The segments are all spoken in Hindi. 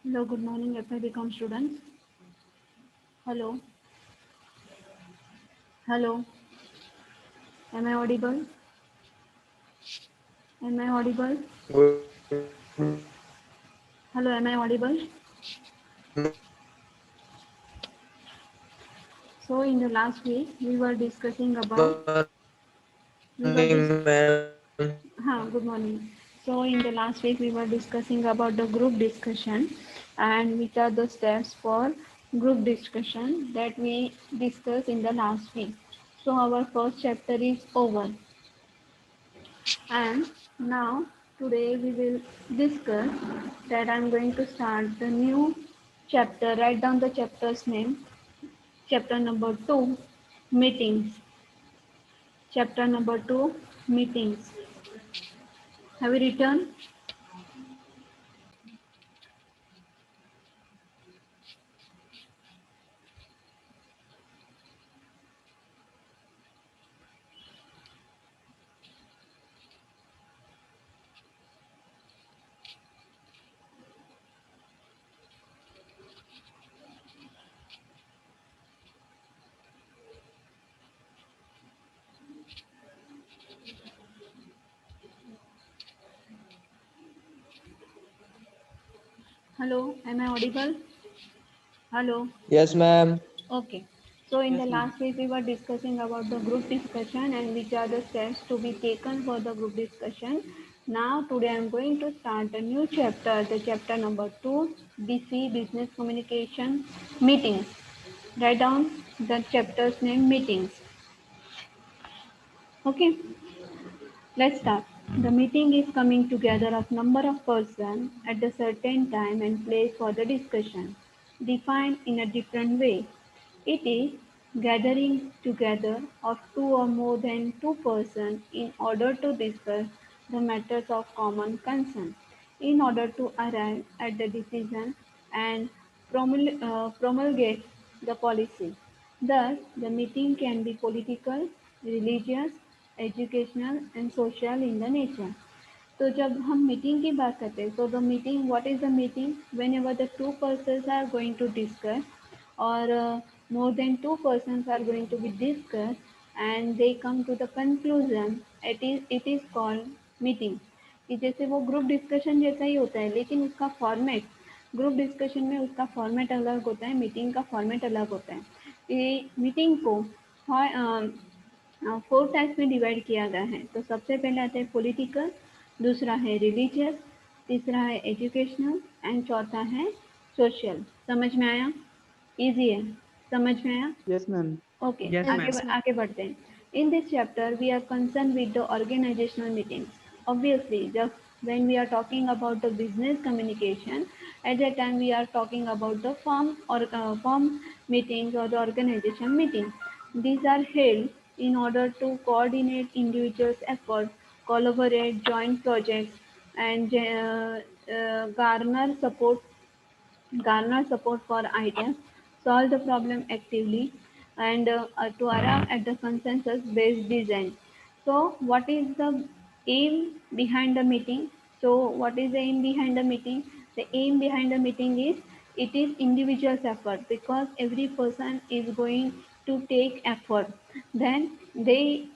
Hello, good morning, FIBCom students. Hello, hello. Am I audible? Am I audible? Hello, am I audible? So in the last week, we were discussing about we were dis good morning. So in the last week, we were discussing about the group discussion and which are the steps for group discussion that we discussed in the last week. So our first chapter is over. And now today we will discuss that I'm going to start the new chapter. Write down the chapter's name. Chapter number 2, meetings. Chapter number 2, meetings. Have you written? Hello, am I audible? Hello. Yes, ma'am. Okay. So in the Yes, ma'am. last week we were discussing about the group discussion and which are the steps to be taken for the group discussion. Now today I am going to start a new chapter, the chapter number 2, BC Business Communication Meetings. Write down the chapter's name, meetings. Okay. Let's start. The meeting is coming together of number of persons at a certain time and place for the discussion, defined in a different way. It is gathering together of two or more than two persons in order to discuss the matters of common concern, in order to arrive at the decision and promulgate the policy. Thus, the meeting can be political, religious, educational and social in the nature. तो जब हम मीटिंग की बात करते हैं तो the meeting what is the meeting whenever the two persons are going to discuss or more than two persons are going to be discussed and they come to the conclusion, it is called meeting. कि जैसे वो ग्रुप डिस्कशन जैसा ही होता है लेकिन उसका फॉर्मेट ग्रुप डिस्कशन में उसका फॉर्मेट अलग होता है, मीटिंग का फॉर्मेट अलग होता है. ये मीटिंग को 4 टाइप्स में डिवाइड किया गया है. तो सबसे पहले आता है पॉलिटिकल, दूसरा है रिलीजियस, तीसरा है एजुकेशनल एंड चौथा है सोशल. समझ में आया? इजी है, समझ में आया? Yes, ma'am. ओके, Yes, आगे ma'am. आगे बढ़ते हैं. In this chapter we are concern with the organisational meetings. Obviously, when we are talking about the business communication, at that time we are talking about the firm meetings or the organization meetings. These are held in order to coordinate individuals' efforts, collaborate, joint projects, and garner support for ideas, solve the problem actively, and to arrive at the consensus-based design. So, what is the aim behind the meeting? So, what is the aim behind the meeting? The aim behind the meeting is it is individual's effort because every person is going to take effort. Then they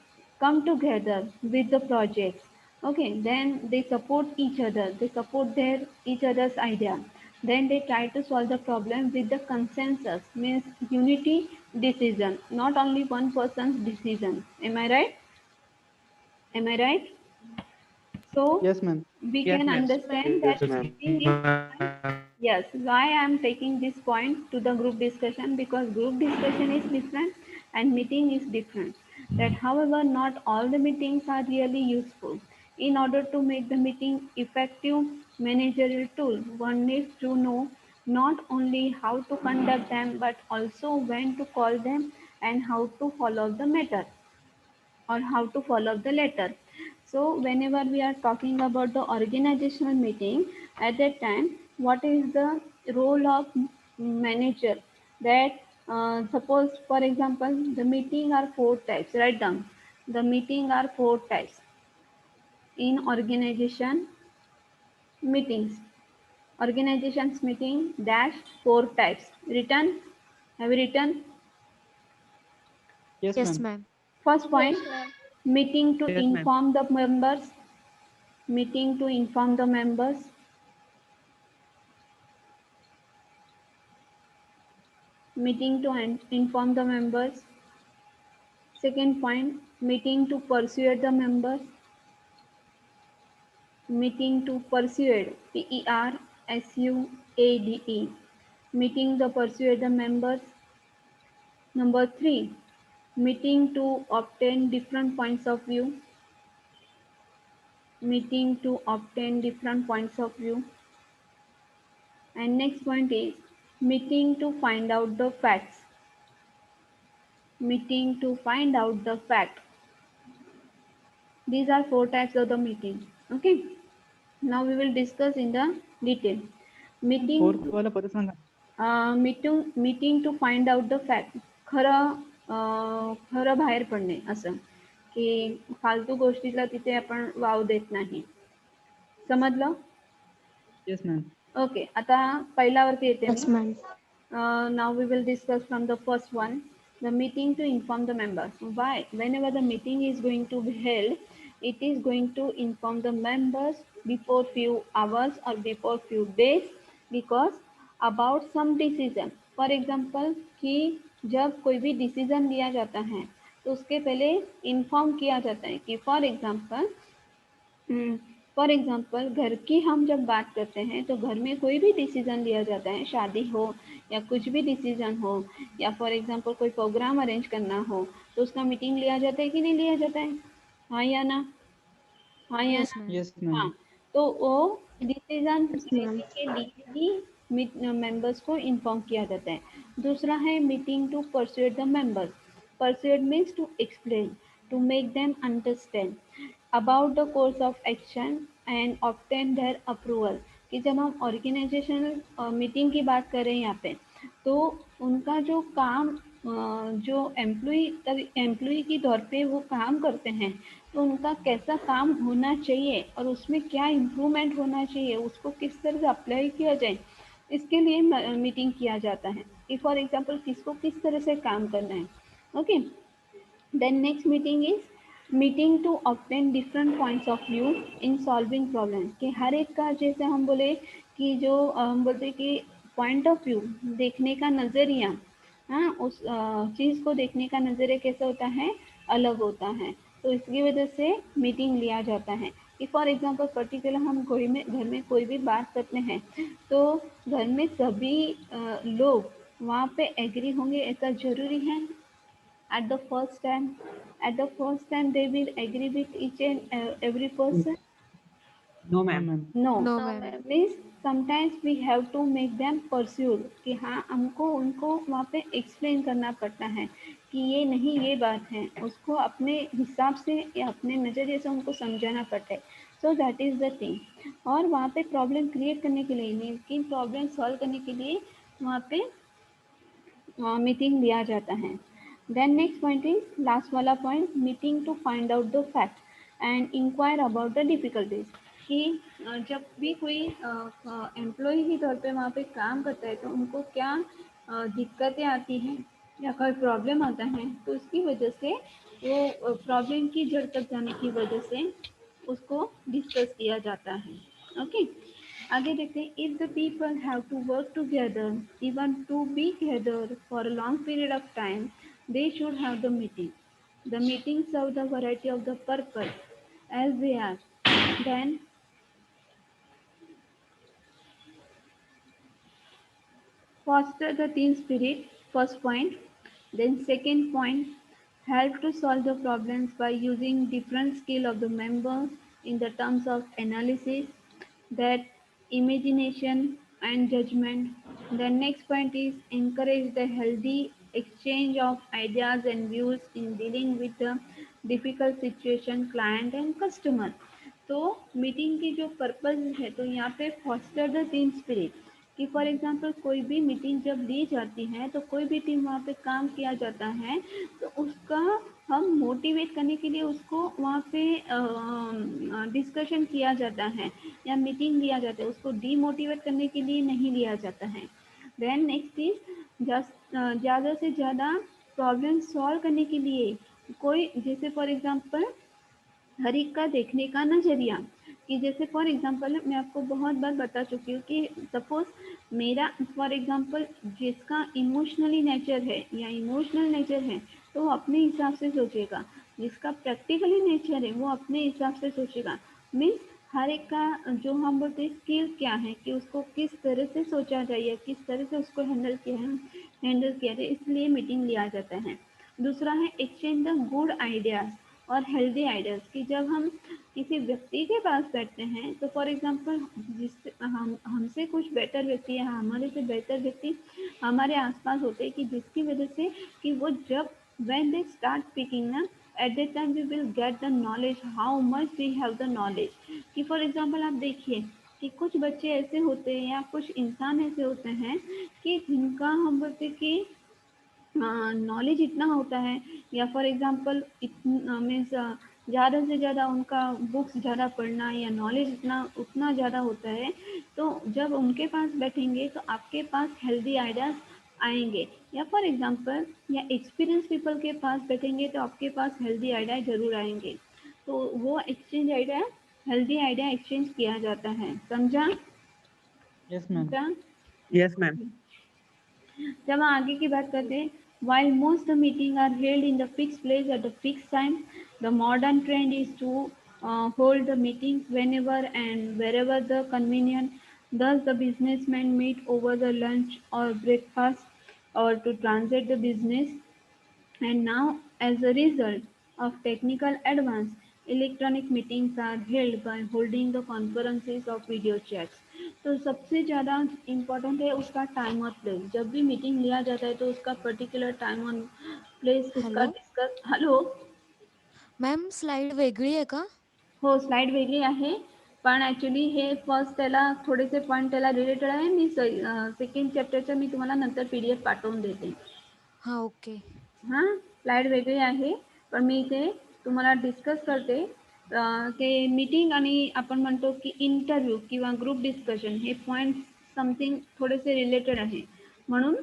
come together with the projects. Okay, then they support each other, they support their each other's idea, then they try to solve the problem with the consensus, means unity decision, not only one person's decision. Am I right? Am I right? So Yes, ma'am. we Yes, can ma'am. understand that meeting is different. Yes, why I am taking this point to the group discussion, because group discussion is different and meeting is different. That however not all the meetings are really useful. In order to make the meeting effective managerial tool, one needs to know not only how to conduct them but also when to call them and how to follow the matter or how to follow the letter. So whenever we are talking about the organizational meeting, at that time, what is the role of manager? That suppose, for example, the meeting are four types. Write down. The meeting are four types in organization meetings. Organizations meeting dash 4 types. Written? Have you written? Yes, Yes, ma'am. ma'am. First point, Yes, ma'am. meeting to Yes, ma'am. inform the members. Meeting to inform the members. Meeting to inform the members. Second point, meeting to persuade the members. Meeting to persuade, Persuade. Meeting to persuade the members. Number three, meeting to obtain different points of view. Meeting to obtain different points of view. And next point is meeting to find out the facts. Meeting to find out the fact. These are four types of the meeting. Okay. Now we will discuss in the detail. Fourth Meeting वाला परत सांगा. Meeting to find out the fact. खरं खरं बाहेर पडणे असं की फालतू गोष्टीला तिथे आपण वाव देत नाही. समजलं? Yes, ma'am. ओके. आता पहिल्यावरती येते मी. Yes, ma'am. Now we will discuss from the first one, the meeting to inform the members. Why? Whenever the meeting is going to be held, it is going to inform the members before few hours or before few days, because about some decision. For example, कि जब कोई भी डिसीजन लिया जाता है तो उसके पहले इन्फॉर्म किया जाता है कि फॉर एग्जाम्पल घर की हम जब बात करते हैं तो घर में कोई भी डिसीजन लिया जाता है, शादी हो या कुछ भी डिसीजन हो, या फॉर एग्जाम्पल कोई प्रोग्राम अरेंज करना हो, तो उसका मीटिंग लिया जाता है कि नहीं लिया जाता है? हाँ या ना? हाँ या Yes, ना? ma'am. Yes, ma'am. हाँ. तो वो डिसीजन Yes, लेने ma'am. के लिए ही मेंबर्स को इन्फॉर्म किया जाता है. दूसरा है meeting to persuade the members. Persuade means to explain, to make them understand about the course of action and obtain their approval. कि जब हम ऑर्गेनाइजेशनल मीटिंग की बात करें यहाँ पे, तो उनका जो काम जो एम्प्लॉई के तौर पे वो काम करते हैं, तो उनका कैसा काम होना चाहिए और उसमें क्या इम्प्रूवमेंट होना चाहिए, उसको किस तरह से अप्लाई किया जाए, इसके लिए मीटिंग किया जाता है कि फॉर एग्जांपल किसको किस तरह से काम करना है. Okay. Then next meeting is meeting to obtain different points of view in solving problem. कि हर एक का, जैसे हम बोले कि जो हम बोलते कि पॉइंट ऑफ व्यू, देखने का नज़रिया, हाँ, उस चीज़ को देखने का नज़रिया कैसा होता है, अलग होता है. तो इसकी वजह से मीटिंग लिया जाता है कि फॉर एग्जांपल पर्टिकुलर हम कोई में घर में कोई भी बात करते हैं तो घर में सभी लोग वहाँ पे एग्री होंगे ऐसा ज़रूरी है? at the first time at the first time they will agree with each and every person? No, ma'am. No. No, No, ma'am. ma'am. Means sometimes we have to make them persuade कि हाँ, हमको उनको वहाँ पे एक्सप्लेन करना पड़ता है कि ये नहीं, ये बात है, उसको अपने हिसाब से या अपने नज़रिए से उनको समझाना पड़ता है. So that is the thing. और वहाँ पे प्रॉब्लम क्रिएट करने के लिए, लेकिन प्रॉब्लम सॉल्व करने के लिए वहाँ पे मीटिंग लिया जाता है. Then next point is last वाला point, meeting to find out the fact and inquire about the difficulties. कि जब भी कोई एम्प्लॉय के तौर पे वहाँ पे काम करता है तो उनको क्या दिक्कतें आती हैं या कोई प्रॉब्लम आता है, तो उसकी वजह से वो प्रॉब्लम की जड़ तक जाने की वजह से उसको डिस्कस किया जाता है. ओके. आगे देखते हैं. If the people have to work together, even to be together for a long period of time, they should have the meeting. The meeting serve the variety of the purpose as they are. Then foster the team spirit, first point. Then second point, help to solve the problems by using different skill of the members in the terms of analysis, that imagination and judgment. The next point is encourage the healthy exchange of ideas and views in dealing with the difficult situation, client and customer. तो मीटिंग की जो पर्पस है, तो यहाँ पे फॉस्टर द टीम स्पिरिट कि फॉर एग्जांपल कोई भी मीटिंग जब ली जाती है तो कोई भी टीम वहाँ पे काम किया जाता है तो उसका हम मोटिवेट करने के लिए उसको वहाँ पे डिस्कशन किया जाता है या मीटिंग लिया जाता है, उसको डीमोटिवेट करने के लिए नहीं लिया जाता है। देन नेक्स्ट इज ज़्यादा से ज़्यादा प्रॉब्लम सॉल्व करने के लिए कोई, जैसे फॉर एग्जांपल हर एक का देखने का नज़रिया, कि जैसे फॉर एग्जांपल मैं आपको बहुत बार बता चुकी हूँ कि सपोज मेरा फॉर एग्जांपल जिसका इमोशनली नेचर है या इमोशनल नेचर है तो वो अपने हिसाब से सोचेगा, जिसका प्रैक्टिकली नेचर है वो अपने हिसाब से सोचेगा। मीन्स हर एक का जो हम बोलते हैं स्किल क्या है कि उसको किस तरह से सोचा जाए या किस तरह से उसको हैंडल किया जाए, इसलिए मीटिंग लिया जाता है। दूसरा है एक्सचेंज द गुड आइडियाज और हेल्दी आइडियाज, कि जब हम किसी व्यक्ति के पास बैठते हैं तो फॉर एग्जांपल जिस हम हमसे कुछ बेटर व्यक्ति या हमारे से बेहतर व्यक्ति हमारे आसपास होते हैं, कि जिसकी वजह से कि वो जब when they start speaking ना, at that time we will get the knowledge how much we have the knowledge। कि फॉर एग्जांपल आप देखिए कि कुछ बच्चे ऐसे होते हैं या कुछ इंसान ऐसे होते हैं कि जिनका हम बोलते कि नॉलेज इतना होता है या फॉर एग्जांपल मीन्स ज़्यादा से ज़्यादा उनका बुक्स ज़्यादा पढ़ना या नॉलेज इतना उतना ज़्यादा होता है, तो जब उनके पास बैठेंगे तो आपके पास हेल्दी आइडियाज़ आएंगे। या फॉर एग्जांपल या एक्सपीरियंस पीपल के पास बैठेंगे तो आपके पास हेल्दी आइडिया ज़रूर आएंगे। तो वो exchange idea, healthy idea exchange किया जाता है। समझा? Yes, ma'am. समझा? Yes, ma'am. जब हम आगे की बात करते हैं, while most the meeting are held in the fixed place at a fixed time, the modern trend is to hold the meetings whenever and wherever the convenient. Thus, the businessmen meet over the lunch or breakfast or to transact the business. And now, as a result of technical advance, electronic meetings are held by holding the conferences of video chats। तो सबसे ज़्यादा इम्पोर्टेंट है उसका टाइम और प्लेस। जब भी मीटिंग लिया जाता है तो उसका पर्टिकुलर टाइम और प्लेस उसका hello discuss. Hello, ma'am, slide वेगळी आहे का? हो स्लाईड वेगळी आहे, पण ॲक्च्युली हे फर्स्ट त्याला थोडेसे पॉईंट त्याला रिलेटेड आहे। मी सेकंड चॅप्टरच्या मी तुम्हाला नंतर PDF पाठवून देते। हां, ओके. हां, स्लाईड वेगळी आहे, पण मी इथे तुम्हाला डिस्कस करते। ते मीटिंग आणि आपण म्हणतो की इंटरव्ह्यू किंवा ग्रुप डिस्कशन हे पॉईंट्स समथिंग थोडेसे रिलेटेड आहे, म्हणून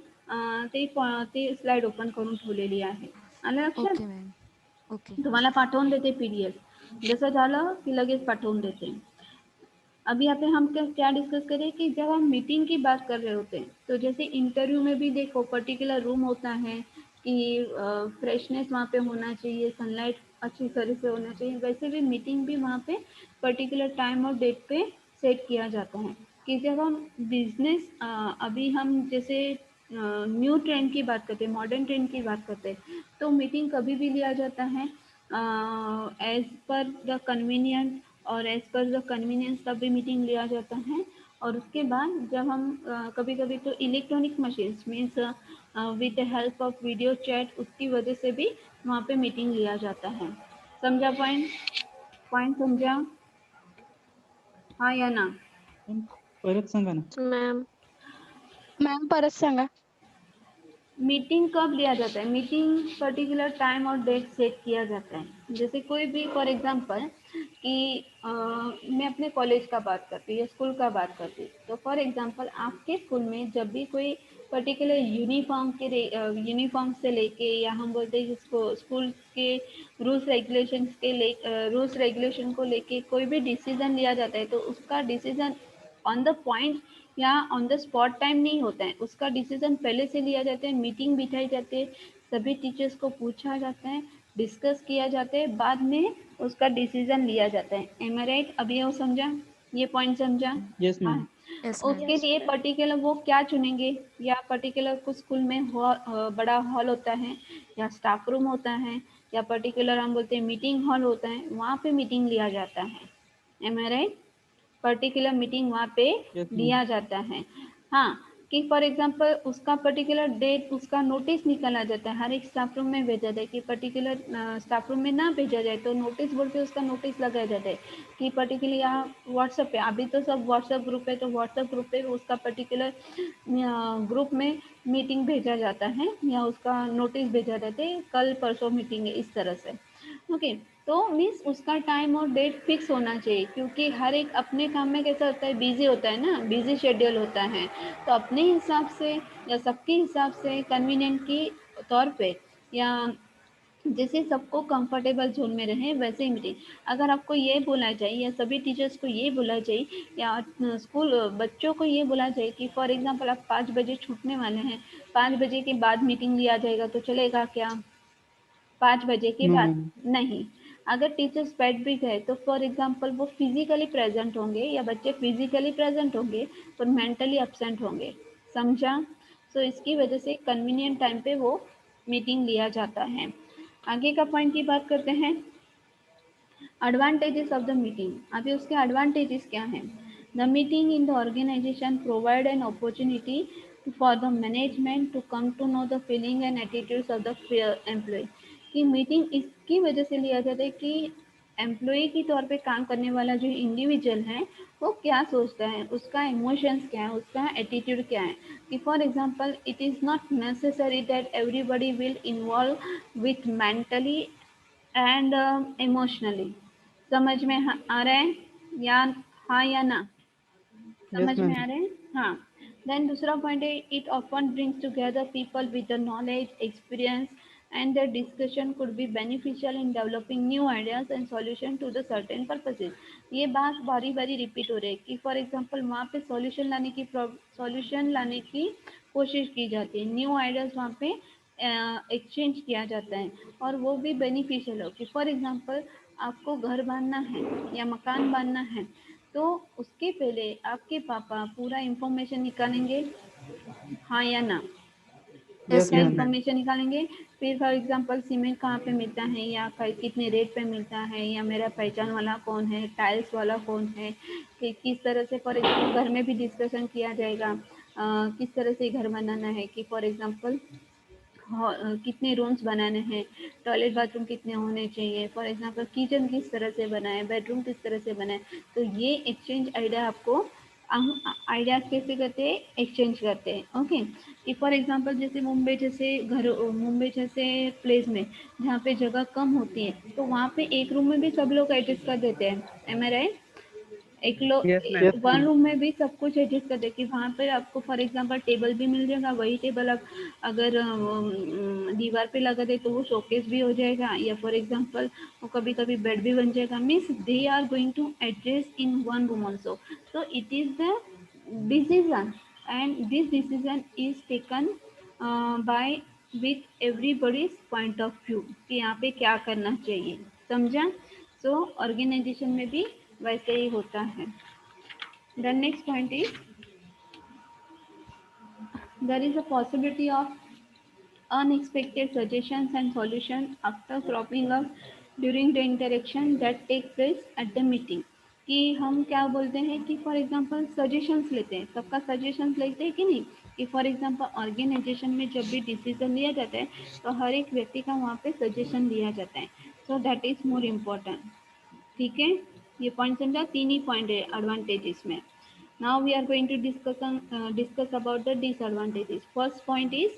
ते स्लाईड ओपन करून ठेवलेली आहे। आलं लक्षात? Okay ma'am. ओके. तुम्हाला पाठवून देते PDF, जसं झालं की लगेच पाठवून देते। अभी यहाँ पे हम क्या डिस्कस करें कि जब हम मीटिंग की बात कर रहे होते हैं तो जैसे इंटरव्यू में भी देखो पर्टिकुलर रूम होता है कि फ्रेशनेस वहाँ पे होना चाहिए, सनलाइट अच्छी तरह से होना चाहिए, वैसे भी मीटिंग भी वहाँ पे पर्टिकुलर टाइम और डेट पे सेट किया जाता है। कि जब हम बिजनेस अभी हम जैसे न्यू ट्रेंड की बात करते हैं, मॉडर्न ट्रेंड की बात करते हैं, तो मीटिंग कभी भी लिया जाता है एज पर द कन्वीनियंट, और एज पर द कन्वीनियंस तब भी मीटिंग लिया जाता है। और उसके बाद जब हम कभी कभी तो electronic machines means with the help of video chat उसकी वजह से भी वहाँ पे मीटिंग लिया जाता है। समझा पॉइंट? पॉइंट समझा? हाँ या ना? मॅम, परत सांगा ना. मॅम मॅम परत सांगा. मीटिंग कब लिया जाता है? मीटिंग पर्टिकुलर टाइम और डेट सेट किया जाता है। जैसे कोई भी फॉर एग्जांपल कि मैं अपने कॉलेज का बात करती हूँ या स्कूल का बात करती हूँ, तो फॉर एग्जांपल आपके स्कूल में जब भी कोई पर्टिकुलर यूनिफॉर्म से लेके या हम बोलते हैं जिसको स्कूल के रूल्स रेगुलेशन को लेके कोई भी डिसीजन लिया जाता है तो उसका डिसीजन ऑन द पॉइंट या ऑन द स्पॉट टाइम नहीं होता है, उसका डिसीजन पहले से लिया जाता है, मीटिंग बिठाई जाती है, सभी टीचर्स को पूछा जाता है, डिस्कस किया जाता है, बाद में उसका डिसीजन लिया जाता है। Am I right? अभी वो समझा, ये पॉइंट समझा? येस हाँ। मॅम. Yes ma'am. उसके लिए पर्टिकुलर वो क्या चुनेंगे, या पर्टिकुलर कुछ स्कूल में बड़ा हॉल होता है या स्टाफ रूम होता है या पर्टिकुलर हम बोलते हैं मीटिंग हॉल होता है, वहाँ पे मीटिंग लिया जाता है। Am I right? Particular meeting वहाँ पे येस मॅम. लिया जाता है। हाँ, कि फॉर एग्जांपल उसका पर्टिकुलर डेट उसका नोटिस निकाला जाता है, हर एक स्टाफ रूम में भेजा जाता है कि पर्टिकुलर स्टाफ रूम में ना भेजा जाए तो नोटिस बोल के उसका नोटिस लगाया जाता है कि पर्टिकुलर यहाँ व्हाट्सएप पे, अभी तो सब व्हाट्सएप ग्रुप है तो व्हाट्सएप ग्रुप पे उसका पर्टिकुलर ग्रुप में मीटिंग भेजा जाता है या उसका नोटिस भेजा जाता है कल परसों मीटिंग है, इस तरह से। ओके, तो मीन्स उसका टाइम और डेट फिक्स होना चाहिए, क्योंकि हर एक अपने काम में कैसा होता है, बिजी होता है ना, बिजी शेड्यूल होता है, तो अपने हिसाब से या सबके हिसाब से कन्वीनियंट के तौर पे या जैसे सबको कंफर्टेबल जोन में रहे वैसे ही मीटिंग। अगर आपको ये बोला जाए या सभी टीचर्स को ये बोला जाए या स्कूल बच्चों को ये बोला जाए कि फॉर एग्जांपल आप 5 बजे छूटने वाले हैं, 5 बजे के बाद मीटिंग लिया जाएगा, तो चलेगा क्या? 5 बजे के नो बाद मैम। नहीं। अगर टीचर्स बैठ भी गए तो फॉर एग्जांपल वो फिजिकली प्रेजेंट होंगे या बच्चे फिजिकली प्रेजेंट होंगे पर मेंटली एब्सेंट होंगे, समझा? सो इसकी वजह से कन्वीनियंट टाइम पे वो मीटिंग लिया जाता है। आगे का पॉइंट की बात करते हैं, एडवांटेजेस ऑफ द मीटिंग। अभी उसके एडवांटेजेस क्या हैं? The meeting in the organization provide an opportunity for the management to come to know the feeling and attitudes of the employ. कि मीटिंग इसकी वजह से लिया जाता है कि एम्प्लॉय के तौर पे काम करने वाला जो इंडिविजुअल है वो क्या सोचता है, उसका इमोशंस क्या है, उसका एटीट्यूड क्या है। कि for example it is not necessary that everybody will involve with mentally and emotionally. समझ में आ रहा है या हाँ या ना? यस समझ में मैम। आ रहे हैं? हाँ। देन दूसरा पॉइंट है, it often brings together people with the knowledge experience and their discussion could be beneficial in developing new ideas and solution to the certain purposes। ये बात बारी बारी रिपीट हो रही है कि फॉर एग्जांपल वहाँ पे सॉल्यूशन लाने की कोशिश की जाती है, न्यू आइडियाज वहाँ पे एक्सचेंज किया जाता है और वो भी बेनिफिशियल हो। कि फॉर एग्जांपल आपको घर बांधना है या मकान बांधना है तो उसके पहले आपके पापा पूरा इंफॉर्मेशन निकालेंगे, हाँ या ना? यस यस क्या मैम। मैम। इंफॉर्मेशन निकालेंगे? फिर फॉर एग्जांपल सीमेंट कहाँ पे मिलता है या कितने रेट पे मिलता है या मेरा पहचान वाला कौन है, टाइल्स वाला कौन है, कि किस तरह से फॉर एग्जांपल घर में भी डिस्कशन किया जाएगा किस तरह से घर बनाना है। कि फॉर एग्जांपल कितने रूम्स बनाने हैं, टॉयलेट बाथरूम कितने होने चाहिए, फॉर एग्जांपल किचन किस तरह से बनाए, बेडरूम किस तरह से बनाए। तो ये एक्सचेंज आइडिया आपको हम आइडियाज कैसे करते हैं, एक्सचेंज करते हैं। ओके, कि फॉर एग्जांपल जैसे मुंबई जैसे प्लेस में जहाँ पे जगह कम होती है तो वहाँ पे एक रूम में भी सब लोग एडजस्ट कर देते हैं, एम आई राइट? एक yes ma'am. Yes one ma'am. Room में भी सब कुछ एडजस्ट कर दे कि वहाँ पे आपको फॉर एग्जांपल टेबल भी मिल जाएगा, वही टेबल आप अगर दीवार पे लगा दे तो वो शोकेस भी हो जाएगा या फॉर एग्जांपल वो कभी कभी बेड भी बन जाएगा। Means they are going to adjust in one room also. तो it is the decision and this decision is taken by with everybody's point of view कि यहाँ पे क्या करना चाहिए, समझा? सो ऑर्गेनाइजेशन में भी वैसे ही होता है। The next point is there is a possibility of unexpected suggestions and solutions after cropping up during the interaction that take place at the meeting। कि हम क्या बोलते हैं कि फॉर एग्जांपल सजेशंस लेते हैं, सबका सजेशंस लेते हैं कि नहीं? कि फॉर एग्जांपल ऑर्गेनाइजेशन में जब भी डिसीजन लिया जाता है तो हर एक व्यक्ति का वहाँ पे सजेशन लिया जाता है। So that is more important. ठीक है, ये पॉइंट समझा, तीन ही पॉइंट है एडवांटेजेस में। Now we are going to discuss about the disadvantages. First point is,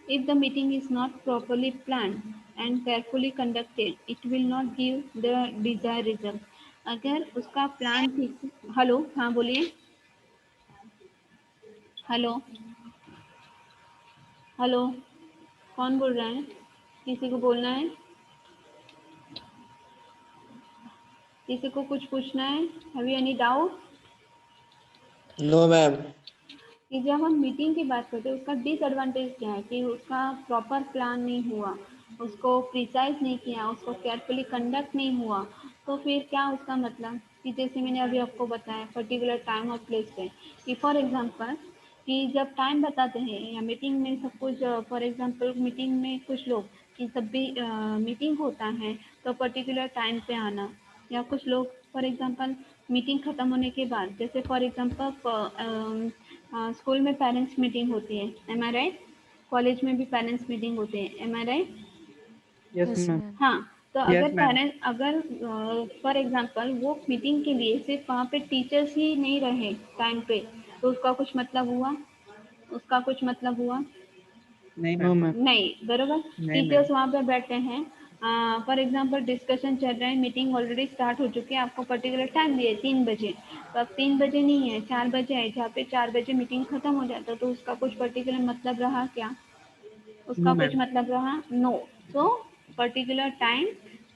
if the meeting is not properly planned and carefully conducted, it will not give the desired result। अगर उसका प्लान ठीक से, हेलो हाँ बोलिए, हेलो हेलो, कौन बोल रहा है? किसी को बोलना है? किसी को कुछ पूछना है? Have you any doubt? No ma'am. कि जब हम मीटिंग की बात करते हैं उसका डिसएडवांटेज क्या है कि उसका प्रॉपर प्लान नहीं हुआ, उसको प्रिसाइज नहीं किया, उसको केयरफुली कंडक्ट नहीं हुआ, तो फिर क्या उसका मतलब? कि जैसे मैंने अभी आपको बताया पर्टिकुलर टाइम और प्लेस पे, कि फॉर एग्जांपल कि जब टाइम बताते हैं या मीटिंग में सब कुछ फॉर एग्जांपल मीटिंग में कुछ लोग कि सब भी मीटिंग होता है तो पर्टिकुलर टाइम पे आना, या कुछ लोग फॉर एग्जांपल मीटिंग ख़त्म होने के बाद जैसे फॉर एग्जांपल स्कूल में पेरेंट्स मीटिंग होती है, एम आई राइट? कॉलेज में भी पेरेंट्स मीटिंग होती है, am I right? Yes yes ma'am. Ma'am. हाँ, तो Yes, अगर ma'am. पेरेंट अगर फॉर एग्जांपल वो मीटिंग के लिए सिर्फ वहाँ पे टीचर्स ही नहीं रहे टाइम पे, तो उसका कुछ मतलब हुआ? उसका कुछ मतलब हुआ? नहीं नो मैम। नहीं, बरोबर। नहीं टीचर्स मैम। वहाँ पे बैठे हैं, फॉर एग्जांपल डिस्कशन चल रहा है, मीटिंग ऑलरेडी स्टार्ट हो चुकी है, आपको पर्टिकुलर टाइम दिए 3 बजे, तो अब 3 बजे नहीं है, 4 बजे है, जहाँ पे 4 बजे मीटिंग खत्म हो जाता, तो उसका कुछ पर्टिकुलर मतलब रहा क्या? उसका No, कुछ ma'am. मतलब रहा? No. So particular time,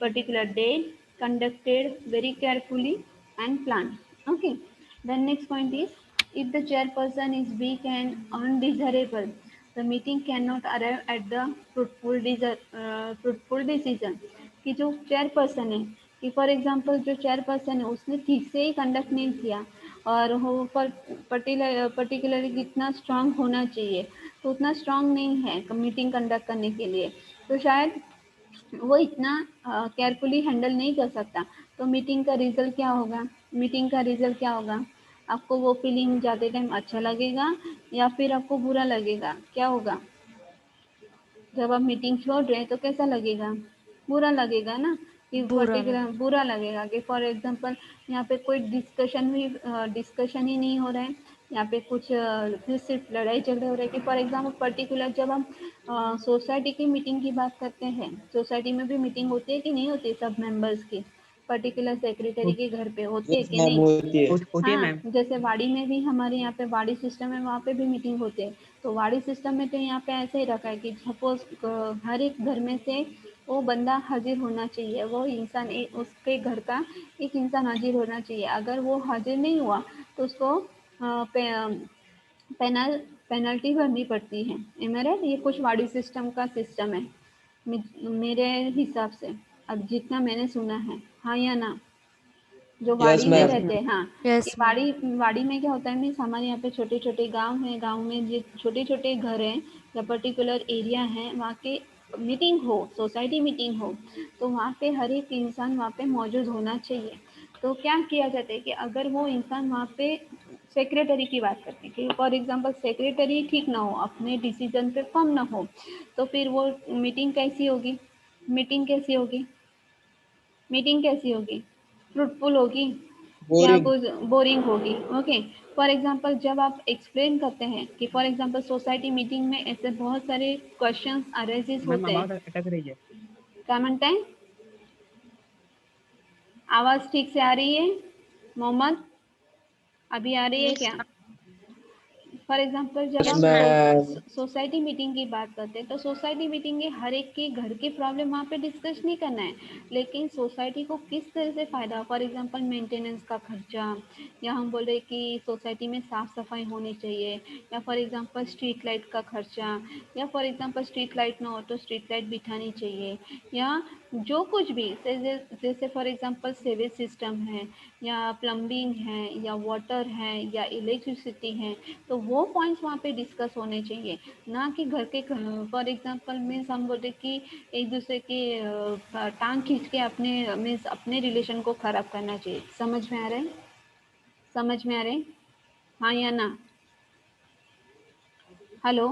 particular date, conducted very carefully and planned. Okay. The next point is, if the chairperson is weak and undesirable, the meeting cannot arrive at the fruitful decision. कि जो चेयरपर्सन है, कि फॉर एग्जांपल जो चेयरपर्सन है उसने ठीक से ही कंडक्ट नहीं किया, और वो पर्टिकुलरली कितना स्ट्रांग होना चाहिए, तो उतना स्ट्रांग नहीं है मीटिंग कंडक्ट करने के लिए, तो शायद वो इतना केयरफुली हैंडल नहीं कर सकता, तो मीटिंग का रिजल्ट क्या होगा? मीटिंग का रिजल्ट क्या होगा? आपको वो फीलिंग जाते टाइम अच्छा लगेगा या फिर आपको बुरा लगेगा? क्या होगा? जब आप मीटिंग छोड़ रहे हैं तो कैसा लगेगा? बुरा लगेगा ना, कि बुरा पर्टिकुलर लगे। बुरा लगेगा कि फॉर एग्जांपल यहाँ पे कोई डिस्कशन ही नहीं हो रहा है, यहाँ पे कुछ फिर सिर्फ लड़ाई झगड़े हो रहे हैं, कि फॉर एग्जांपल पर्टिकुलर जब हम सोसाइटी की मीटिंग की बात करते हैं, सोसाइटी में भी मीटिंग होती है कि नहीं होती सब मेंबर्स की, पर्टिकुलर सेक्रेटरी के घर पे होती है यस कि मैम नहीं? होती है। होती है हाँ, मैम। जैसे वाड़ी में भी, हमारे यहाँ पे वाड़ी सिस्टम है, वहाँ पे भी मीटिंग होते हैं, तो वाड़ी सिस्टम में तो यहाँ पे ऐसे ही रखा है कि सपोज हर एक घर में से वो बंदा हाजिर होना चाहिए, वो इंसान उसके घर का एक इंसान हाजिर होना चाहिए, अगर वो हाजिर नहीं हुआ तो उसको पेनल पेनल्टी भरनी पड़ती है, राइट? ये कुछ वाड़ी सिस्टम का सिस्टम है मेरे हिसाब से, अब जितना मैंने सुना है, हाँ या ना? जो यस वाड़ी में यस मैम। रहते मैम। हैं, हाँ। कि यस मैम। वाड़ी में क्या होता है मीन्स, हमारे यहाँ पे छोटे छोटे गांव हैं, गांव में जो छोटे छोटे घर हैं या पर्टिकुलर एरिया है, वहाँ के मीटिंग हो, सोसाइटी मीटिंग हो, तो वहाँ पे हर एक इंसान वहाँ पे मौजूद होना चाहिए। तो क्या किया जाता है कि अगर वो इंसान वहाँ पे, सेक्रेटरी की बात करते हैं कि फॉर एग्जांपल सेक्रेटरी ठीक ना हो, अपने डिसीजन पे फर्म ना हो, तो फिर वो मीटिंग कैसी होगी? मीटिंग कैसी होगी? मीटिंग कैसी होगी? फ्रूटफुल होगी या बोरिंग। कुछ बोरिंग होगी? ओके। फॉर एग्जांपल जब आप एक्सप्लेन करते हैं कि फॉर एग्जांपल सोसाइटी मीटिंग में ऐसे बहुत सारे क्वेश्चंस अरेजिज मैम होते हैं, आवाज अटक रही है। क्या म्हणते हैं? आवाज ठीक से आ रही है मोहम्मद? अभी आ रही है Yes, क्या? फॉर एग्जांपल जब यस आप yes, ma'am. Ma'am. Society meeting की बात करते हैं, तो सोसाइटी मीटिंग के हर एक के घर की प्रॉब्लम वहाँ पे डिस्कस नहीं करना है, लेकिन सोसाइटी को किस तरह से फ़ायदा, फॉर एग्जांपल मेंटेनेंस का खर्चा, या हम बोल रहे कि सोसाइटी में साफ़ सफाई होनी चाहिए, या फॉर एग्जांपल स्ट्रीट लाइट का खर्चा, या फॉर एग्जांपल स्ट्रीट लाइट ना हो तो स्ट्रीट लाइट बिठानी चाहिए, या जो कुछ भी जैसे फॉर एग्जांपल सेवेज सिस्टम है, या प्लम्बिंग है, या वाटर है, या इलेक्ट्रिसिटी है, तो वो पॉइंट्स वहाँ पे डिस्कस होने चाहिए, ना कि घर के, फॉर एग्जांपल मीन्स हम बोलते कि एक दूसरे की टांग खींच के अपने मीन्स अपने रिलेशन को खराब करना चाहिए। समझ में आ रहा है? समझ में आ रहा है? हाँ या ना? हेलो?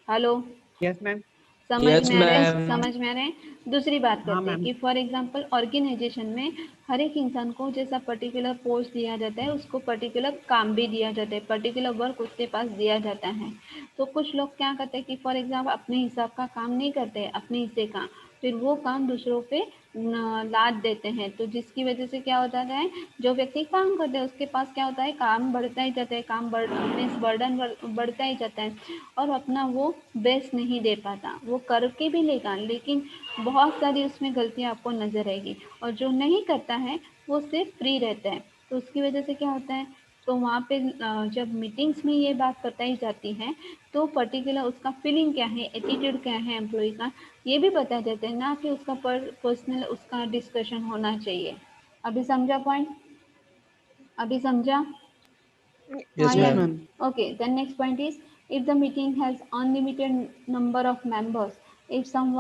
हेलो? Yes ma'am. समझ यस में आ रहा है? मैम। समझ में आ रहा है? दूसरी बात हाँ करते हैं मैम। कि फॉर एग्जांपल ऑर्गेनाइजेशन में हर एक इंसान को जैसा पर्टिकुलर पोस्ट दिया जाता है, उसको पर्टिकुलर काम भी दिया जाता है, पर्टिकुलर वर्क उसके पास दिया जाता है, तो कुछ लोग क्या करते हैं कि फॉर एग्जांपल अपने हिसाब का काम नहीं करते, अपने हिस्से का, फिर वो काम दूसरों पे लाद देते हैं, तो जिसकी वजह से क्या होता है, जो व्यक्ति काम करते हैं उसके पास क्या होता है, काम बढ़ता ही जाता है, काम मीन्स बर्डन बढ़ता ही जाता है, और अपना वो बेस्ट नहीं दे पाता, वो करके भी लेगा लेकिन बहुत सारी उसमें गलतियाँ आपको नज़र आएगी, और जो नहीं करता है वो सिर्फ फ्री रहता है, तो उसकी वजह से क्या होता है, तो वहाँ पे जब मीटिंग्स में ये बात बताई जाती है, तो पर्टिकुलर उसका फीलिंग क्या है, एटीट्यूड क्या है एम्प्लॉय का, ये भी बताया जाता है, ना कि उसका पर्सनल उसका डिस्कशन होना चाहिए। अभी समझा पॉइंट? अभी समझा? हाँ यस या yes ma'am. Ma'am. okay. The next point is, if the meeting has unlimited number of members, if some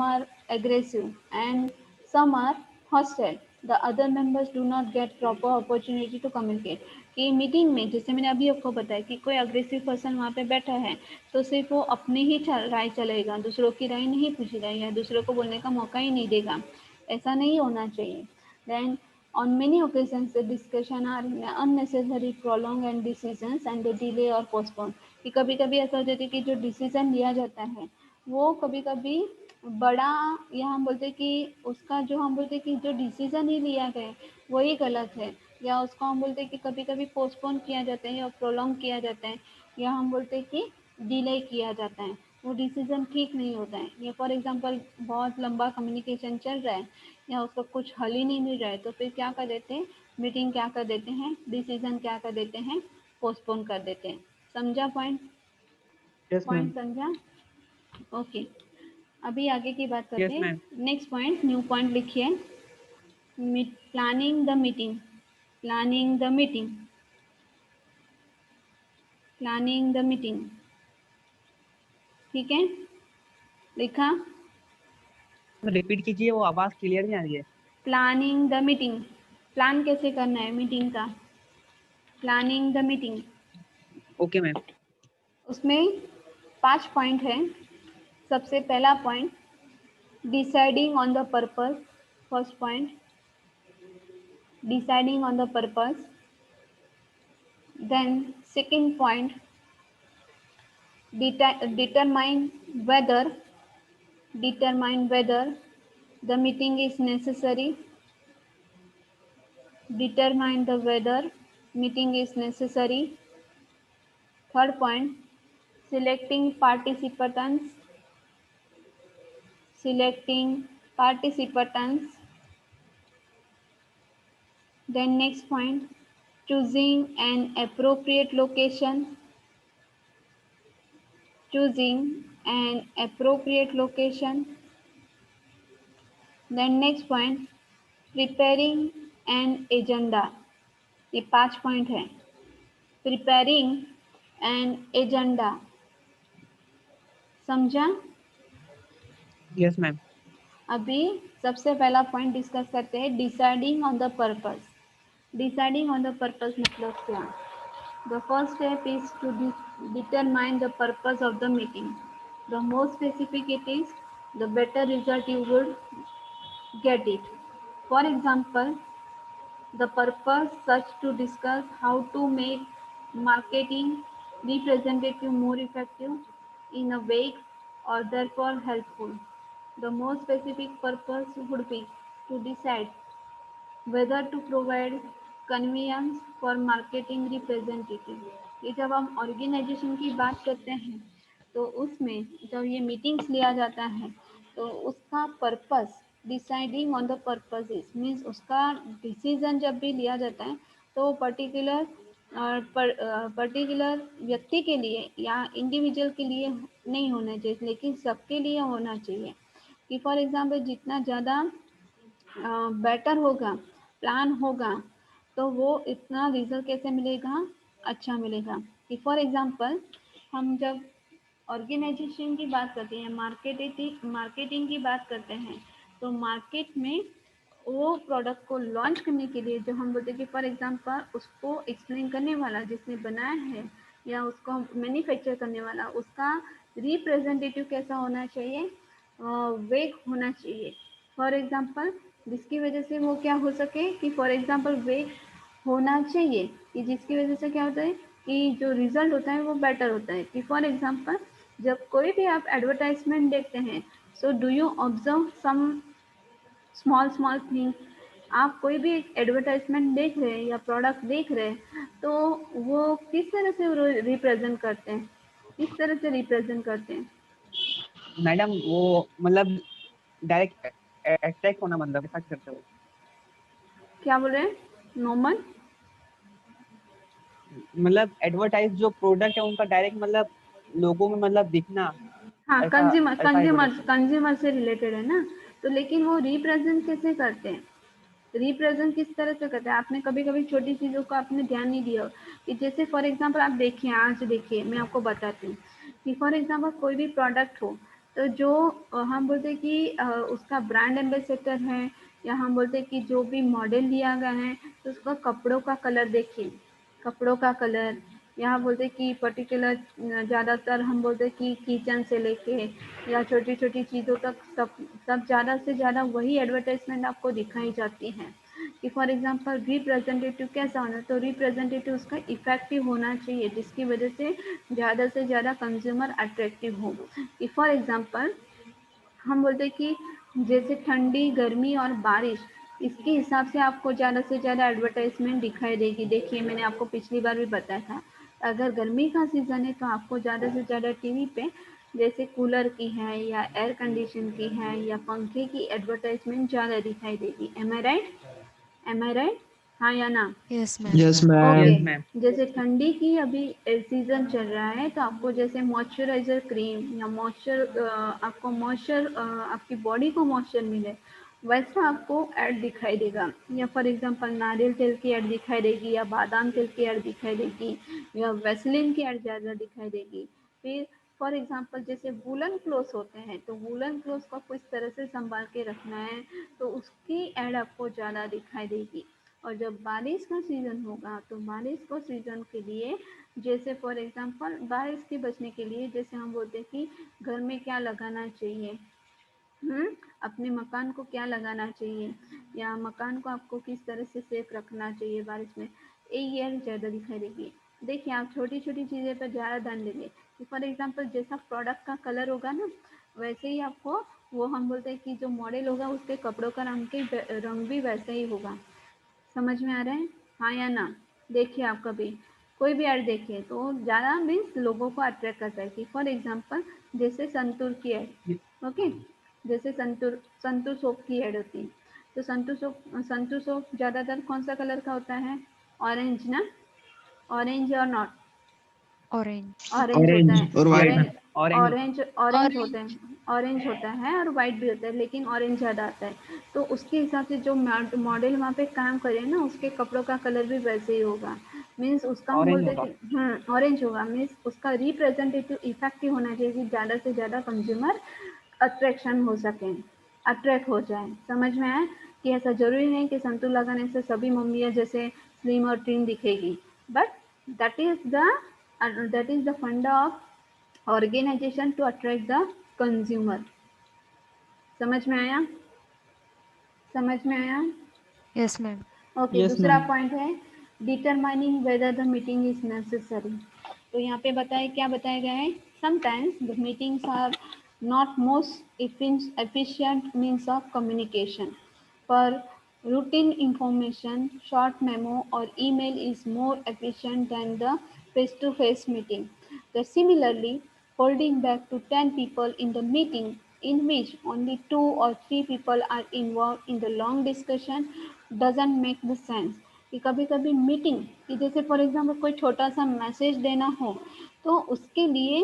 are aggressive and some are hostile, the other members do not get proper opportunity to communicate. कि मीटिंग में जैसे मैंने अभी आपको बताया कि कोई अग्रेसिव पर्सन वहाँ पे बैठा है तो सिर्फ वो अपने ही राय चलेगा, दूसरों की राय नहीं पूछेगा या दूसरों को बोलने का मौका ही नहीं देगा. ऐसा नहीं होना चाहिए. Then on many occasions the discussion are unnecessary prolonged and decisions and they delay or postpone. कि कभी कभी ऐसा हो जाता है कि जो डिसीजन लिया जाता है वो कभी कभी बड़ा, या हम बोलते हैं कि उसका जो हम बोलते हैं कि जो डिसीजन ही लिया गया वही गलत है, या उसको हम बोलते हैं कि कभी कभी पोस्टपोन किया जाता है या प्रोलॉन्ग किया जाता है, या हम बोलते हैं कि डिले किया जाता है, वो डिसीजन ठीक नहीं होता है. या फॉर एग्जांपल बहुत लंबा कम्युनिकेशन चल रहा है या उसका कुछ हल ही नहीं मिल रहा है तो फिर क्या कर देते हैं, मीटिंग क्या कर देते हैं, डिसीजन क्या कर देते हैं, पोस्टपोन कर देते हैं. समझा पॉइंट? Yes, ma'am. पॉइंट समझा? ओके. अभी आगे की बात Yes, करते हैं. ma'am. Next point, new point लिखिए. Planning the meeting. Planning the meeting. Planning the meeting. ठीक है, लिखा. रिपीट कीजिए, वो आवाज क्लियर नहीं आ रही है. Planning the meeting. प्लान कैसे करना है मीटिंग का? Planning the meeting. Okay ma'am. उसमें 5 पॉइंट है. सबसे पहला point deciding on the purpose. First point deciding on the purpose. Then second point determine whether the meeting is necessary. Determine the whether meeting is necessary. Third point selecting participants. Then next point choosing an appropriate location. Then next point preparing an agenda. ये 5 पॉइंट है. Preparing an agenda. समझा? Yes ma'am. अभी सबसे पहला पॉइंट डिस्कस करते हैं deciding on the purpose. Deciding on the purpose मतलब क्या? The first step is to determine the purpose of the meeting. The more specific it is the better result you would get it. For example, the purpose such to discuss how to make marketing representative more effective in a way or therefore helpful. The more specific purpose would be to decide whether to provide convenience for marketing representative. ये जब हम ऑर्गेनाइजेशन की बात करते हैं तो उसमें जब ये मीटिंग्स लिया जाता है तो उसका purpose deciding on the purpose is means उसका डिसीजन जब भी लिया जाता है तो पर्टिकुलर व्यक्ति के लिए या इंडिविजुअल के लिए नहीं होना चाहिए लेकिन सबके लिए होना चाहिए. कि फॉर एग्जांपल जितना ज़्यादा बेटर होगा, प्लान होगा तो वो इतना रिजल्ट कैसे मिलेगा, अच्छा मिलेगा. कि फॉर एग्जांपल हम जब ऑर्गेनाइजेशन की बात करते हैं, मार्केटिंग की बात करते हैं तो मार्केट में वो प्रोडक्ट को लॉन्च करने के लिए जो हम बोलते हैं कि फॉर एग्जांपल उसको एक्सप्लेन करने वाला जिसने बनाया है या उसको मैन्युफैक्चर करने वाला उसका रिप्रेजेंटेटिव कैसा होना चाहिए, वेग होना चाहिए. फॉर एग्जांपल जिसकी वजह से वो क्या हो सके कि फॉर एग्जांपल वेग होना चाहिए कि जिसकी वजह से क्या होता है कि जो रिजल्ट होता है वो बेटर होता है. कि फॉर एग्जांपल जब कोई भी आप एडवर्टाइजमेंट देखते हैं so do you observe some small thing. आप कोई भी एडवर्टाइजमेंट देख रहे हैं या प्रोडक्ट देख रहे हैं तो वो किस तरह से रिप्रेजेंट करते हैं, मैडम वो मतलब डायरेक्ट अट्रैक्ट होना मतलब ऐसा करते हो. क्या बोल रहे हैं नॉर्मल? मतलब एडवर्टाइज जो प्रोडक्ट है उनका डायरेक्ट मतलब लोगों में मतलब दिखना. हाँ, ऐसा ऐसा ही बोला. कंज्यूमर से रिलेटेड है ना. तो लेकिन वो रिप्रेजेंट कैसे करते हैं, रिप्रेजेंट किस तरह से करते हैं? आपने कभी कभी छोटी चीज़ों का आपने ध्यान नहीं दिया कि जैसे फॉर एग्जांपल आप देखिए, आज देखिए मैं आपको बताती हूँ कि फॉर एग्जांपल कोई भी प्रोडक्ट हो तो जो हम बोलते हैं कि उसका ब्रांड एम्बेसडर है या हम बोलते हैं कि जो भी मॉडल लिया गया है तो उसका कपड़ों का कलर देखिए, कपड़ों का कलर। यहाँ बोलते हैं कि पर्टिकुलर ज़्यादातर हम बोलते हैं कि किचन से लेके या छोटी छोटी चीज़ों तक सब ज़्यादा से ज़्यादा वही एडवर्टाइजमेंट आपको दिखाई जाती है। कि फॉर एग्जांपल रिप्रेजेंटेटिव कैसा होना, तो रिप्रेजेंटेटिव उसका इफेक्टिव होना चाहिए जिसकी वजह से ज़्यादा कंज्यूमर अट्रैक्टिव हो। कि फॉर एग्जांपल हम बोलते हैं कि जैसे ठंडी, गर्मी और बारिश, इसके हिसाब से आपको ज़्यादा से ज़्यादा एडवर्टाइजमेंट दिखाई देगी। देखिए मैंने आपको पिछली बार भी बताया था, अगर गर्मी का सीज़न है तो आपको ज़्यादा से ज़्यादा टीवी पे जैसे कूलर की है या एयर कंडीशन की है या पंखे की एडवर्टाइजमेंट ज़्यादा दिखाई देगी। M I right? M I right? हाँ या ना? Yes, ma'am. Yes, okay. Yes ma'am. Ma'am. जैसे ठंडी की अभी सीजन चल रहा है तो आपको जैसे मॉइस्चराइजर क्रीम या आपको मॉइस्चर आपकी बॉडी को मॉइस्चर मिले वैसा आपको ऐड दिखाई देगा। या फॉर एग्जांपल नारियल तेल की ऐड दिखाई देगी या बादाम तेल की ऐड दिखाई देगी या वैसलीन की ऐड ज़्यादा दिखाई देगी। फिर फॉर एग्जांपल जैसे वूलन क्लोथ्स होते हैं तो वूलन क्लोथ्स को किस तरह से संभाल के रखना है तो उसकी ऐड आपको ज़्यादा दिखाई देगी। और जब बारिश का सीज़न होगा तो बारिश को सीज़न के लिए जैसे फॉर एग्जांपल बारिश से बचने के लिए जैसे हम बोलते हैं कि घर में क्या लगाना चाहिए, अपने मकान को क्या लगाना चाहिए या मकान को आपको किस तरह से सेफ रखना चाहिए बारिश में, ये ज़्यादा दिखाई देगी। देखिए आप छोटी छोटी चीज़ें पर ज़्यादा ध्यान देंगे कि फॉर एग्जांपल जैसा प्रोडक्ट का कलर होगा ना वैसे ही आपको वो हम बोलते हैं कि जो मॉडल होगा उसके कपड़ों का रंग भी वैसा ही होगा। समझ में आ रहा है? हाँ या ना? देखिए आप कभी कोई भी ऐड देखिए तो ज़्यादा मीन्स लोगों को अट्रैक्ट करता है। कि फॉर एग्जांपल जैसे संतूर की ऐड, ओके, जैसे संतूर सोप की ऐड होती है तो संतूर सोप ज़्यादातर कौन सा कलर का होता है? ऑरेंज ना? ऑरेंज और नॉट Orange. ऑरेंज होता Orange है। or yes white. Ma'am. Orange orange. Orange orange होता ऑरेंज। है। ऑरेंज होता है और वाइट भी होता है लेकिन ऑरेंज ज़्यादा आता है। तो उसके हिसाब से जो मॉडल वहाँ पे काम करे ना उसके कपड़ों का कलर भी वैसे ही होगा। मीन्स उसका हम ऑरेंज बोलते होगा। हैं कि ऑरेंज होगा। मीन्स उसका रिप्रेजेंटेटिव इफेक्टिव होना चाहिए कि ज़्यादा से ज़्यादा कंज्यूमर अट्रैक्शन हो सकें, अट्रैक्ट हो जाए। समझ में आया? कि ऐसा ज़रूरी नहीं कि संतूर लगाने से सभी मम्मियाँ जैसे स्लिम और ट्रिम दिखेगी, but that is the funda of organization to attract the consumer. समझ में आया? समझ में आया? Yes, ma'am. ओके। Yes, दूसरा ma'am. पॉइंट है determining whether the meeting is necessary. तो यहाँ पे क्या बताया गया है? Sometimes the meetings are not most efficient means of communication. For routine information, short memo or email is more efficient than the face-to-face meeting. Similarly, holding back to 10 people in the meeting in which only 2 or 3 people are involved in the long discussion doesn't make the sense। कि कभी कभी मीटिंग कि जैसे फॉर एग्जांपल कोई छोटा सा मैसेज देना हो तो उसके लिए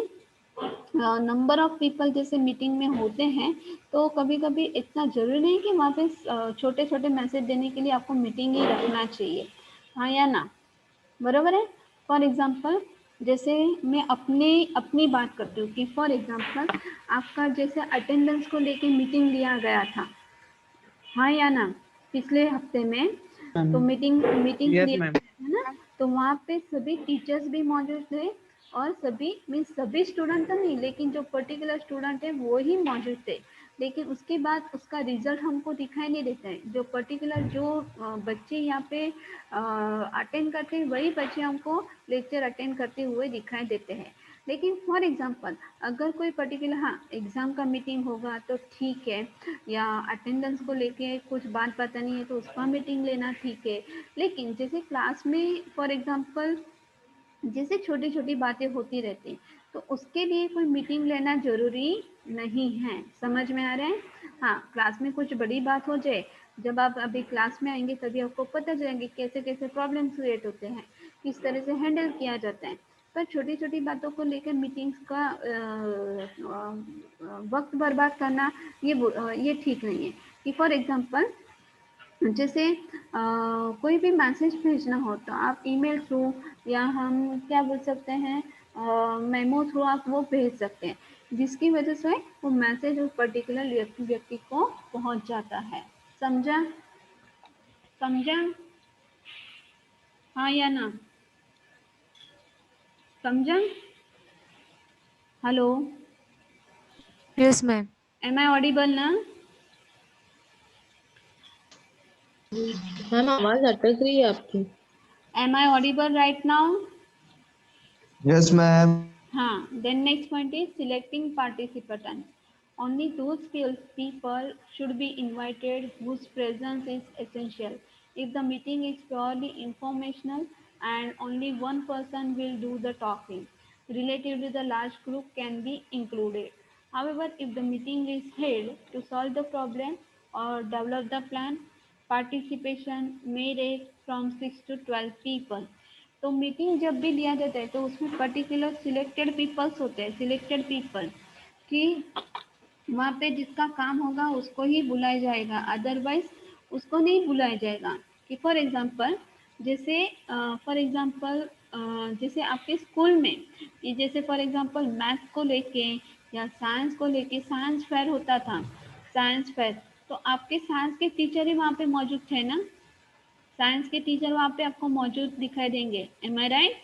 नंबर ऑफ पीपल जैसे मीटिंग में होते हैं तो कभी कभी इतना ज़रूरी नहीं कि वहाँ पे छोटे छोटे मैसेज देने के लिए आपको मीटिंग ही रखना चाहिए। हाँ या ना? बरोबर है? फॉर एग्जांपल जैसे मैं अपनी बात करती हूँ कि फॉर एग्जांपल आपका जैसे अटेंडेंस को लेके मीटिंग लिया गया था, हाँ या ना? पिछले हफ्ते में तो Ma'am. Meeting yes create ma'am. है ना, तो वहाँ पे सभी टीचर्स भी मौजूद थे और सभी स्टूडेंट तो नहीं लेकिन जो पर्टिकुलर स्टूडेंट है वो ही मौजूद थे। लेकिन उसके बाद उसका रिजल्ट हमको दिखाई नहीं देता है। जो पर्टिकुलर बच्चे यहाँ पे अटेंड करते हैं वही बच्चे हमको लेक्चर अटेंड करते हुए दिखाई देते हैं। लेकिन फॉर एग्जांपल अगर कोई पर्टिकुलर एग्ज़ाम का मीटिंग होगा तो ठीक है, या अटेंडेंस को लेके कुछ बात बतानी है तो उसका मीटिंग लेना ठीक है। लेकिन जैसे क्लास में फॉर एग्जांपल जैसे छोटी छोटी बातें होती रहती हैं तो उसके लिए कोई मीटिंग लेना ज़रूरी नहीं है। समझ में आ रहा है? हाँ, क्लास में कुछ बड़ी बात हो जाए, जब आप अभी क्लास में आएंगे तभी आपको पता चलेंगे कैसे कैसे प्रॉब्लम्स क्रिएट होते हैं, किस तरह से हैंडल किया जाता है। पर छोटी छोटी बातों को लेकर मीटिंग्स का वक्त बर्बाद करना ये ठीक नहीं है। कि फॉर एग्जांपल जैसे कोई भी मैसेज भेजना हो तो आप ईमेल थ्रू या हम क्या बोल सकते हैं मेमो थ्रू आप वो भेज सकते हैं जिसकी वजह से वो मैसेज उस पर्टिकुलर व्यक्ति को पहुंच जाता है। समझा? समझा? हाँ या ना? समझा? Hello, Yes, ma'am. Am I audible ना? मैम आवाज अटक रही है आपकी। Am I audible right now? Yes, ma'am. Then next point is selecting participants. Only those skilled people should be invited whose presence is essential. If the meeting is purely informational and only one person will do the talking, relatively the large group can be included. However, if the meeting is held to solve the problem or develop the plan, participation may range from 6 to 12 people. तो मीटिंग जब भी लिया जाता है तो उसमें पर्टिकुलर सिलेक्टेड पीपल्स होते हैं, सिलेक्टेड पीपल कि वहाँ पे जिसका काम होगा उसको ही बुलाया जाएगा, अदरवाइज उसको नहीं बुलाया जाएगा। कि फॉर एग्जांपल जैसे आपके स्कूल में कि जैसे फॉर एग्जांपल मैथ्स को लेके या साइंस को लेके साइंस फेयर होता था, साइंस फेयर, तो आपके साइंस के टीचर ही वहाँ पे मौजूद थे ना, साइंस के टीचर वहाँ पे आपको मौजूद दिखाई देंगे। M I right?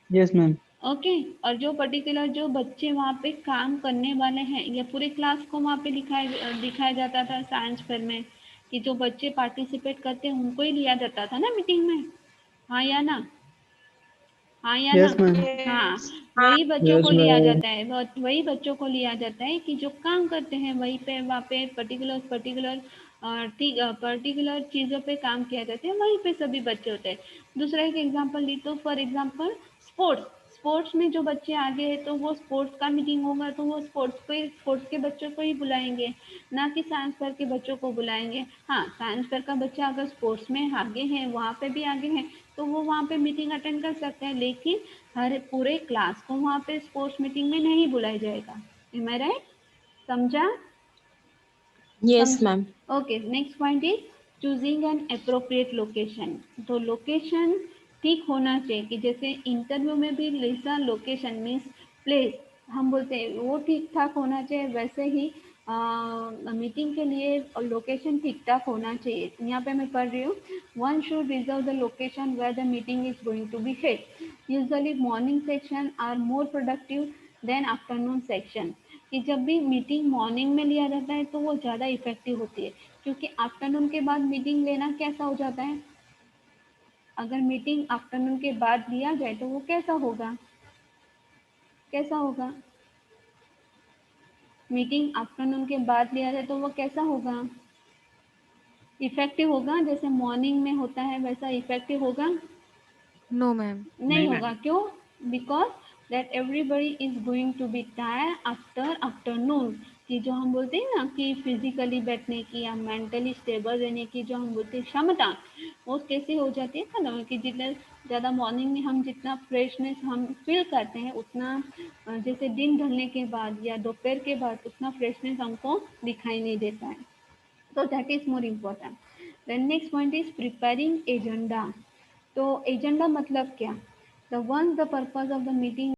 Yes ma'am. Okay. और जो पर्टिकुलर जो बच्चे वहाँ पे काम करने वाले हैं या पूरे क्लास को वहाँ पे दिखाया जाता था साइंस फेयर में कि जो बच्चे पार्टिसिपेट करते हैं उनको ही लिया जाता था ना मीटिंग में। हाँ या ना? हाँ या यस ना? मैम। हाँ, वही बच्चों Yes, को लिया ma'am. जाता है, वही बच्चों को लिया जाता है कि जो काम करते हैं वहीं पे वहाँ पे पर्टिकुलर चीज़ों पे काम किया जाता है, वहीं पे सभी बच्चे होते हैं। दूसरा एक एग्जांपल ली तो फॉर एग्जांपल स्पोर्ट्स में जो बच्चे आगे हैं तो वो स्पोर्ट्स का मीटिंग होगा तो वो स्पोर्ट्स के बच्चों को ही बुलाएंगे, ना कि साइंस फेयर के बच्चों को बुलाएंगे। हाँ, साइंस फेयर का बच्चा अगर स्पोर्ट्स में आगे है, वहाँ पे भी आगे है, तो वो वहाँ पे मीटिंग अटेंड कर सकते हैं, लेकिन हर पूरे क्लास को वहाँ पे स्पोर्ट्स मीटिंग में नहीं बुलाया जाएगा। M I right? समझा? Yes ma'am. Okay, next point is choosing an appropriate location. तो लोकेशन ठीक होना चाहिए कि जैसे इंटरव्यू में भी लिसन लोकेशन मीन्स प्लेस हम बोलते हैं वो ठीक ठाक होना चाहिए, वैसे ही मीटिंग के लिए लोकेशन ठीक ठाक होना चाहिए। यहाँ पे मैं पढ़ रही हूँ, one should reserve the location where the meeting is going to be held. Usually morning section are more productive than afternoon section. कि जब भी मीटिंग मॉर्निंग में लिया जाता है तो वो ज़्यादा इफेक्टिव होती है, क्योंकि आफ्टरनून के बाद मीटिंग लेना कैसा हो जाता है, अगर मीटिंग आफ्टरनून के बाद लिया जाए तो वो कैसा होगा, कैसा होगा? मीटिंग आफ्टरनून के बाद लिया जाए तो वो कैसा होगा? इफेक्टिव होगा? जैसे मॉर्निंग में होता है वैसा इफेक्टिव होगा? No, ma'am. नहीं होगा। क्यों? Because that everybody is going to be tired after afternoon. कि जो हम बोलते हैं ना कि फिजिकली बैठने की या मेंटली स्टेबल रहने की जो हम बोलते हैं क्षमता, वो कैसे हो जाती है ना कि जितना ज़्यादा मॉर्निंग में हम जितना फ्रेशनेस हम फील करते हैं उतना जैसे दिन ढलने के बाद या दोपहर के बाद उतना फ्रेशनेस हमको दिखाई नहीं देता है। So that is more important. The next point is preparing agenda. तो एजेंडा मतलब क्या? The once the purpose of the meeting